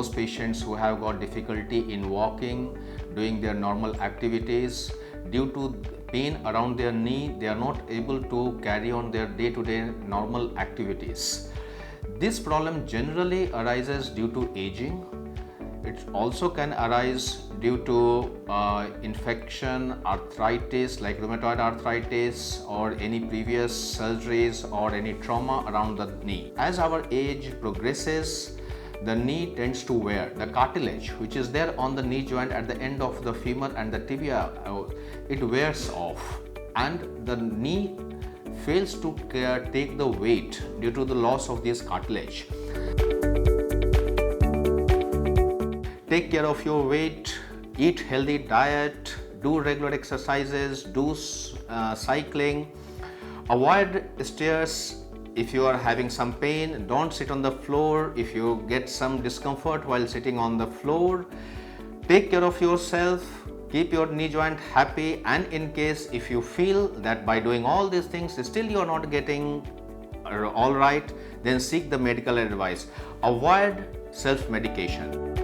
those patients who have got difficulty in walking, doing their normal activities. Due to pain around their knee, they are not able to carry on their day-to-day normal activities. This problem generally arises due to aging. It also can arise due to infection, arthritis like rheumatoid arthritis, or any previous surgeries or any trauma around the knee. As our age progresses, the knee tends to wear. The cartilage which is there on the knee joint at the end of the femur and the tibia, it wears off, and the knee fails to take the weight due to the loss of this cartilage. Take care of your weight, eat healthy diet, do regular exercises, do cycling, avoid stairs. If you are having some pain, don't sit on the floor. If you get some discomfort while sitting on the floor, take care of yourself, keep your knee joint happy, and in case if you feel that by doing all these things still you are not getting all right, then seek the medical advice. Avoid self-medication.